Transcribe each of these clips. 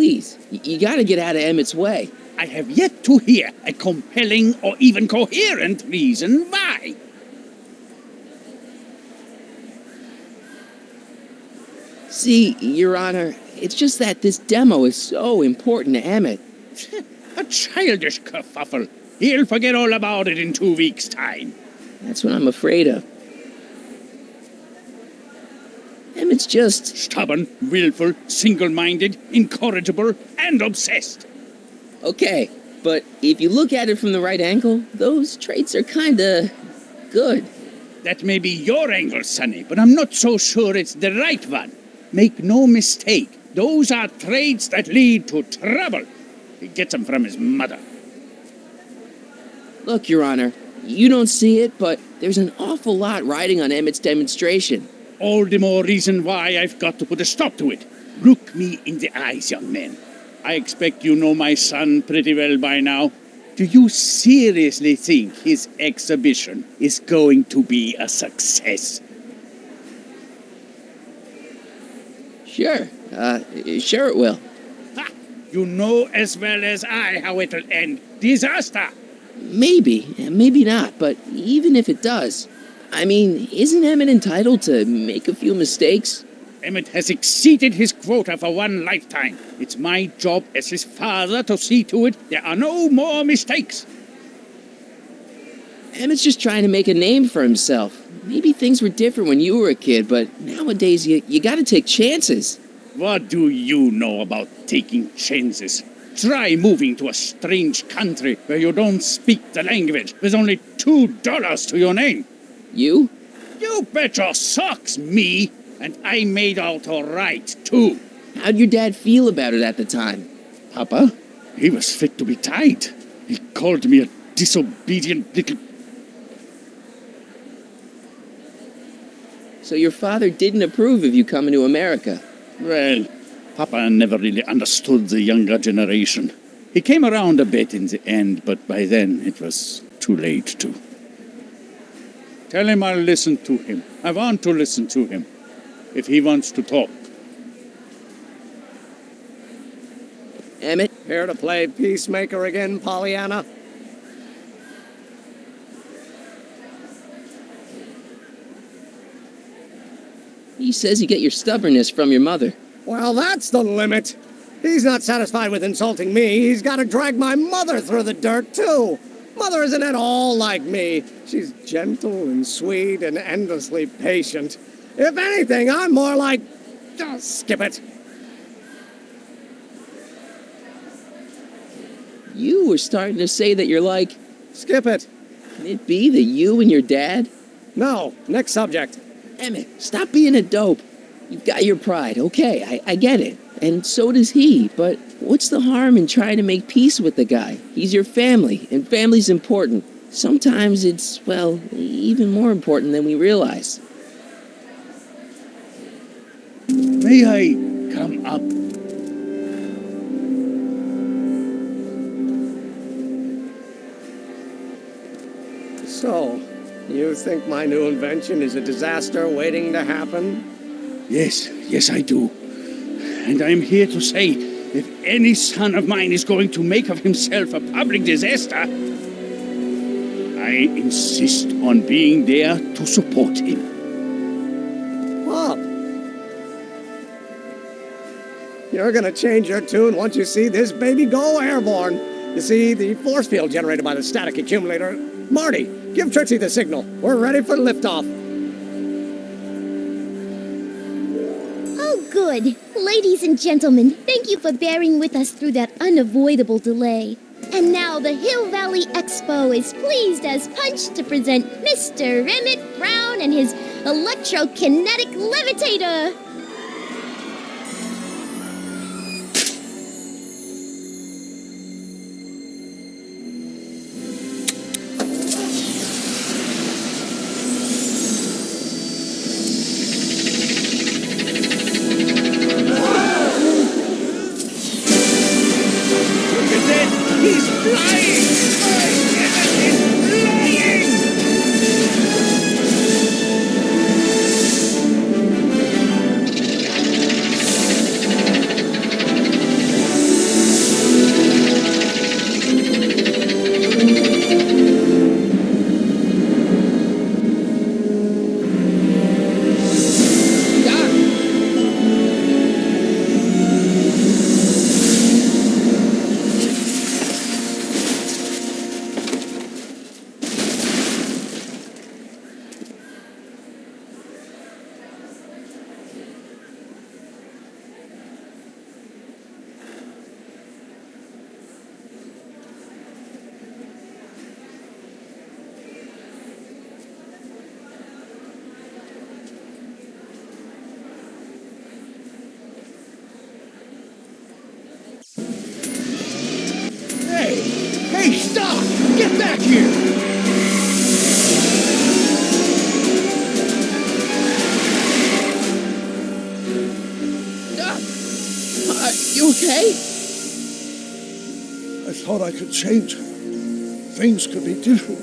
please, you gotta get out of Emmett's way. I have yet to hear a compelling or even coherent reason why. See, Your Honor, it's just that this demo is so important to Emmett. A childish kerfuffle. He'll forget all about it in 2 weeks' time. That's what I'm afraid of. Emmett's just... Stubborn, willful, single-minded, incorrigible, and obsessed. Okay, but if you look at it from the right angle, those traits are kinda... good. That may be your angle, Sonny, but I'm not so sure it's the right one. Make no mistake, those are traits that lead to trouble. He gets them from his mother. Look, Your Honor, you don't see it, but there's an awful lot riding on Emmett's demonstration. All the more reason why I've got to put a stop to it. Look me in the eyes, young man. I expect you know my son pretty well by now. Do you seriously think his exhibition is going to be a success? Sure, sure it will. Ha! You know as well as I how it'll end. Disaster! Maybe, maybe not, but even if it does, I mean, isn't Emmett entitled to make a few mistakes? Emmett has exceeded his quota for one lifetime. It's my job as his father to see to it there are no more mistakes. Emmett's just trying to make a name for himself. Maybe things were different when you were a kid, but nowadays you gotta take chances. What do you know about taking chances? Try moving to a strange country where you don't speak the language with only $2 to your name. You? You bet your socks, me! And I made out all right, too. How'd your dad feel about it at the time? Papa? He was fit to be tied. He called me a disobedient little... So your father didn't approve of you coming to America? Well, Papa never really understood the younger generation. He came around a bit in the end, but by then it was too late to. Tell him I'll listen to him. I want to listen to him. If he wants to talk. Emmett? Here to play peacemaker again, Pollyanna? He says you get your stubbornness from your mother. Well, that's the limit. He's not satisfied with insulting me. He's got to drag my mother through the dirt, too. Mother isn't at all like me. She's gentle and sweet and endlessly patient. If anything, I'm more like... skip it. You were starting to say that you're like... Skip it. Can it be that you and your dad? No, next subject. Emmett, stop being a dope. You've got your pride, okay, I get it. And so does he, but what's the harm in trying to make peace with the guy? He's your family, and family's important. Sometimes it's, well, even more important than we realize. May I come up? So, you think my new invention is a disaster waiting to happen? Yes, I do. And I'm here to say, if any son of mine is going to make of himself a public disaster, I insist on being there to support him. Pop, you're gonna change your tune once you see this baby go airborne. You see, the force field generated by the static accumulator. Marty, give Trixie the signal. We're ready for liftoff. Oh, good. Ladies and gentlemen, thank you for bearing with us through that unavoidable delay. And now the Hill Valley Expo is pleased as punch to present Mr. Emmett Brown and his electrokinetic levitator. He's flying! He's flying! Doc! You okay? I thought I could change her. Things could be different.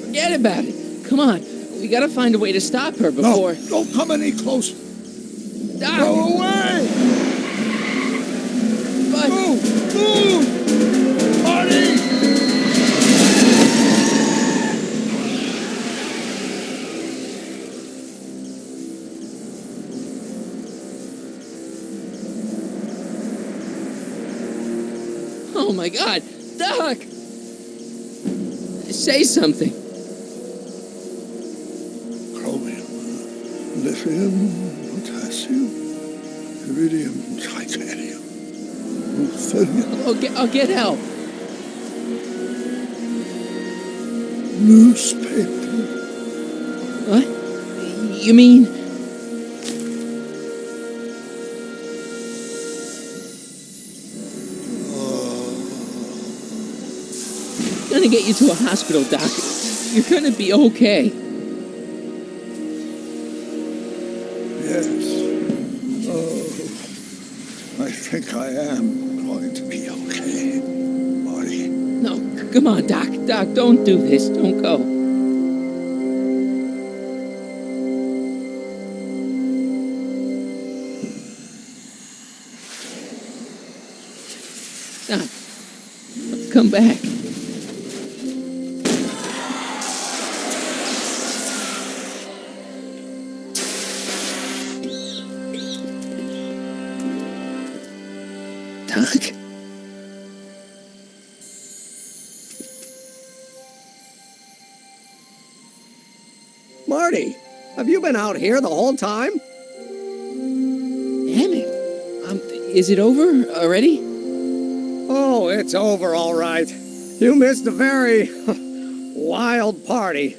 Forget about it. Come on. We gotta find a way to stop her before... No, don't come any closer. Doc! Go away! But... Move! Move! Marty! Oh my God! Doc! Say something. Chromium, lithium, potassium, iridium, titanium, ruthenium, I'll get help. newspaper. What? You mean... Gonna get you to a hospital, Doc. You're gonna be okay. Yes. Oh, I think I am going to be okay, Marty. No, come on, Doc. Doc, don't do this. Don't go. Doc, come back. Doc? Marty, have you been out here the whole time? Damn it. Is it over already? Oh, it's over all right. You missed a very wild party.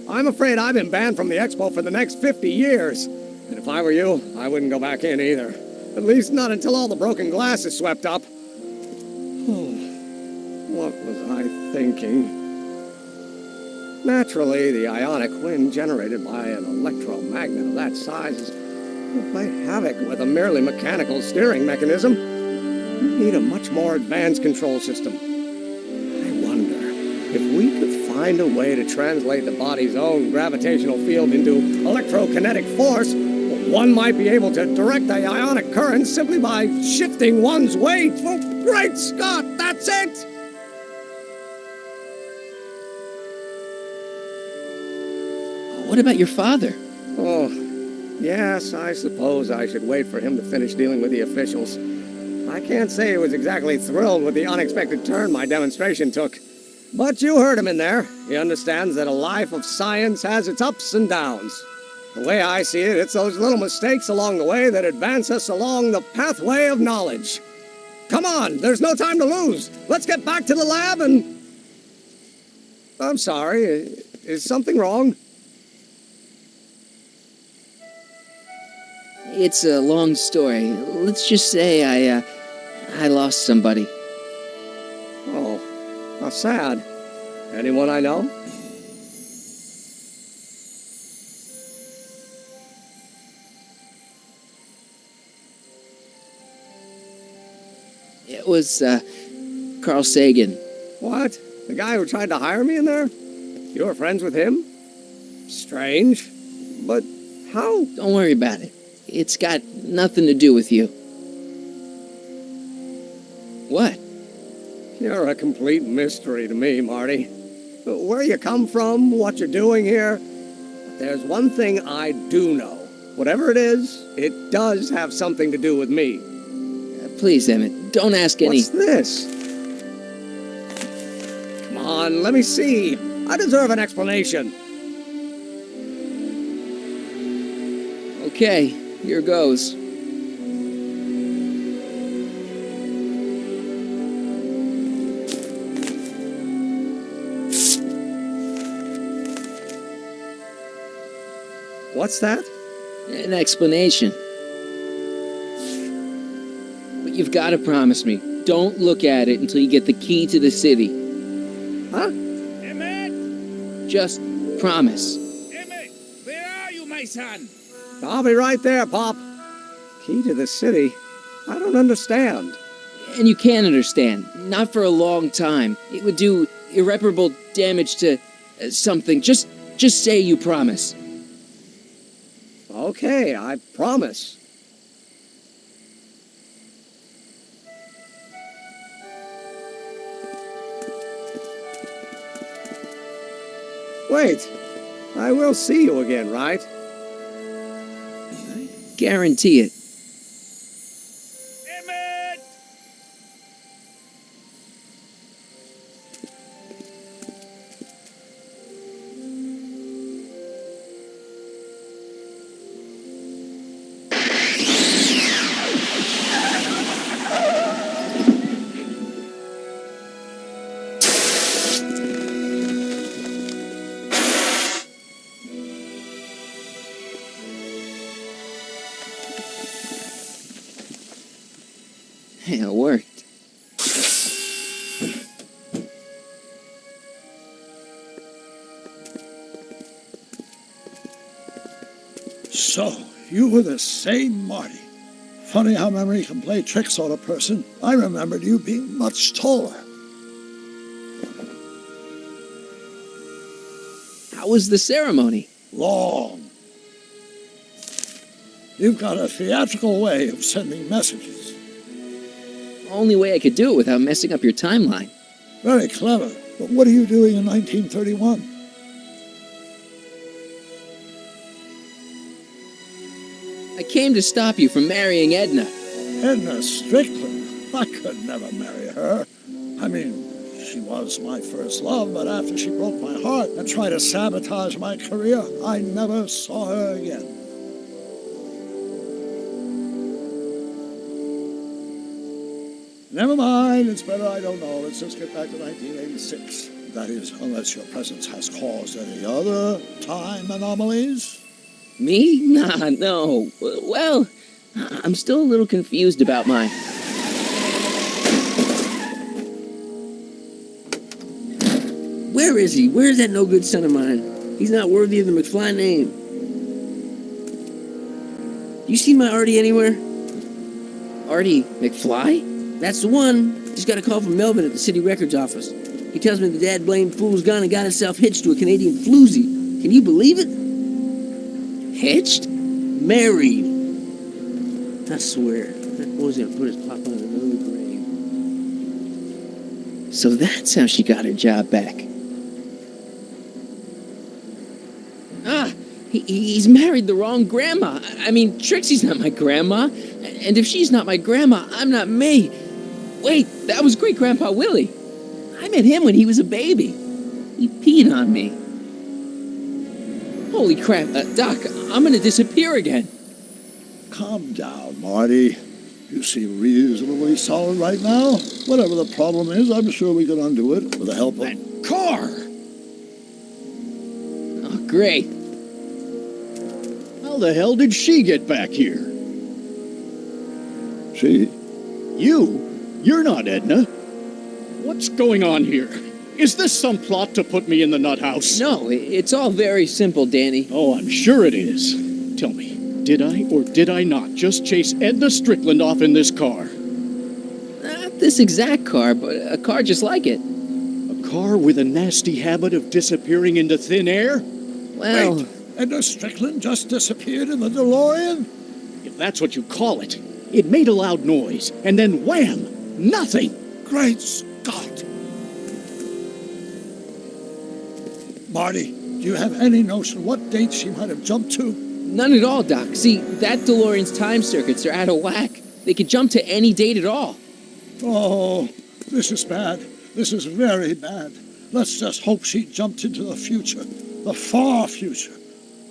I'm afraid I've been banned from the expo for the next 50 years. And if I were you, I wouldn't go back in either. At least not until all the broken glass is swept up. Oh, what was I thinking? Naturally, the ionic wind generated by an electromagnet of that size will play havoc with a merely mechanical steering mechanism. You need a much more advanced control system. I wonder if we could find a way to translate the body's own gravitational field into electrokinetic force. One might be able to direct the ionic current simply by shifting one's weight. Oh, great Scott, that's it! What about your father? Oh, yes, I suppose I should wait for him to finish dealing with the officials. I can't say he was exactly thrilled with the unexpected turn my demonstration took. But you heard him in there. He understands that a life of science has its ups and downs. The way I see it, it's those little mistakes along the way that advance us along the pathway of knowledge. Come on, there's no time to lose. Let's get back to the lab and... I'm sorry, is something wrong? It's a long story. Let's just say I lost somebody. Oh, how sad. Anyone I know? It was, Carl Sagan. What? The guy who tried to hire me in there? You were friends with him? Strange. But how? Don't worry about it. It's got nothing to do with you. What? You're a complete mystery to me, Marty. Where you come from, what you're doing here. But there's one thing I do know. Whatever it is, it does have something to do with me. Please, Emmett, don't ask any... What's this? Come on, let me see. I deserve an explanation. Okay, here goes. What's that? An explanation. But you've got to promise me, don't look at it until you get the key to the city. Huh? Emmett! Just promise. Emmett! Where are you, my son? I'll be right there, Pop. Key to the city? I don't understand. And you can't understand. Not for a long time. It would do irreparable damage to something. Just say you promise. Okay, I promise. Wait, I will see you again, right? Guarantee it. Emmett! Hey, it worked. So, you were the same Marty. Funny how memory can play tricks on a person. I remembered you being much taller. How was the ceremony? Long. You've got a theatrical way of sending messages. Only way I could do it without messing up your timeline. Very clever. But what are you doing in 1931? I came to stop you from marrying Edna. Edna Strickland. I could never marry her. I mean, she was my first love, but after she broke my heart and tried to sabotage my career, I never saw her again. Never mind, it's better I don't know. Let's just get back to 1986. That is, unless your presence has caused any other time anomalies. Me? Nah, no. Well, I'm still a little confused about mine. Where is he? Where's that no-good son of mine? He's not worthy of the McFly name. You seen my Artie anywhere? Artie McFly? That's the one. Just got a call from Melvin at the city records office. He tells me the dad-blamed fool's gone and got himself hitched to a Canadian floozy. Can you believe it? Hitched? Married. I swear. That boy's gonna put his pop on another grave. So that's how she got her job back. Ah, he's married the wrong grandma. I mean, Trixie's not my grandma. And if she's not my grandma, I'm not me. Wait, that was Great-Grandpa Willie. I met him when he was a baby. He peed on me. Holy crap, Doc, I'm gonna disappear again. Calm down, Marty. You seem reasonably solid right now. Whatever the problem is, I'm sure we can undo it with the help of... That car! Oh, great. How the hell did she get back here? She? You? You're not Edna. What's going on here? Is this some plot to put me in the nut house? No, it's all very simple, Danny. Oh, I'm sure it is. Tell me, did I or did I not just chase Edna Strickland off in this car? Not this exact car, but a car just like it. A car with a nasty habit of disappearing into thin air? Well, Wait, Edna Strickland just disappeared in the DeLorean? If that's what you call it. It made a loud noise, and then wham! Nothing! Great Scott! Marty, do you have any notion what date she might have jumped to? none at all, Doc. See, that DeLorean's time circuits are out of whack. They could jump to any date at all. Oh, this is bad. This is very bad. Let's just hope she jumped into the future, the far future.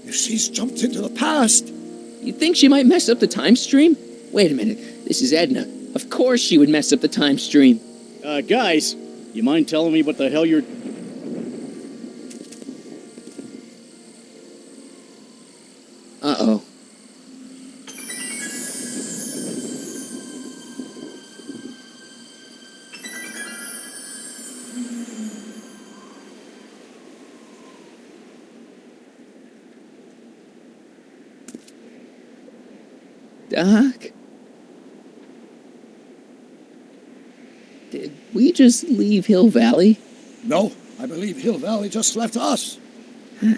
If she's jumped into the past... You think she might mess up the time stream? Wait a minute, this is Edna. Of course she would mess up the time stream. Guys, you mind telling me what the hell you're... Uh-oh. Doc? Did we just leave Hill Valley? No, I believe Hill Valley just left us.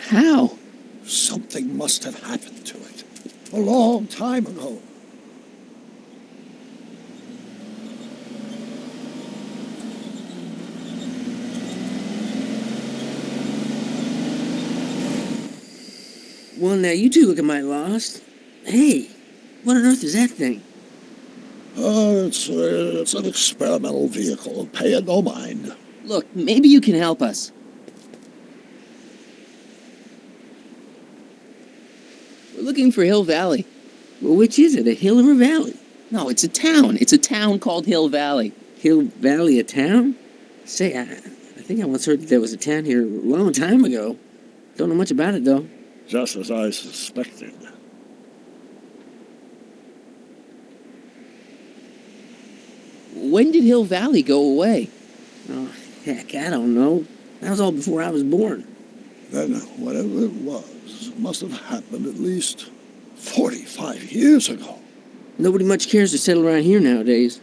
How? Something must have happened to it. A long time ago. Well, now you two look mighty lost. Hey, what on earth is that thing? It's an experimental vehicle. Pay it no mind. Look, maybe you can help us. We're looking for Hill Valley. Well, which is it, a hill or a valley? No, it's a town. It's a town called Hill Valley. Hill Valley, a town? Say, I think I once heard that there was a town here a long time ago. Don't know much about it, though. Just as I suspected. When did Hill Valley go away? Oh, heck, I don't know. That was all before I was born. Then whatever it was must have happened at least 45 years ago. Nobody much cares to settle around here nowadays.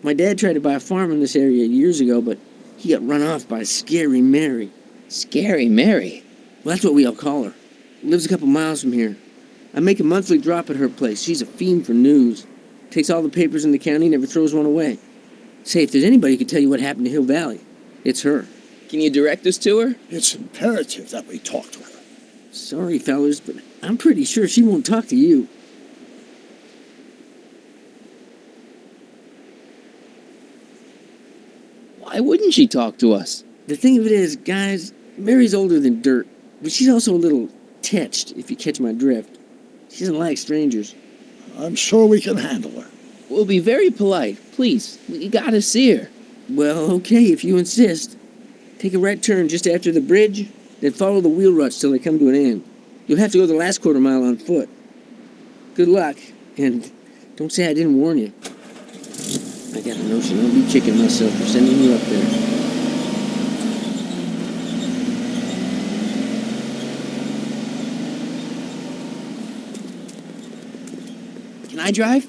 My dad tried to buy a farm in this area years ago, but he got run off by Scary Mary. Scary Mary? Well, that's what we all call her. Lives a couple miles from here. I make a monthly drop at her place. She's a fiend for news. Takes all the papers in the county, never throws one away. Say, if there's anybody who can tell you what happened to Hill Valley, it's her. Can you direct us to her? It's imperative that we talk to her. Sorry, fellas, but I'm pretty sure she won't talk to you. Why wouldn't she talk to us? The thing of it is, guys, Mary's older than dirt, but she's also a little tetched, if you catch my drift. She doesn't like strangers. I'm sure we can handle her. We'll be very polite. Please, we gotta see her. Well, okay, if you insist. Take a right turn just after the bridge, then follow the wheel ruts till they come to an end. You'll have to go the last quarter mile on foot. Good luck, and don't say I didn't warn you. I got a notion I'll be kicking myself for sending you up there. Can I drive?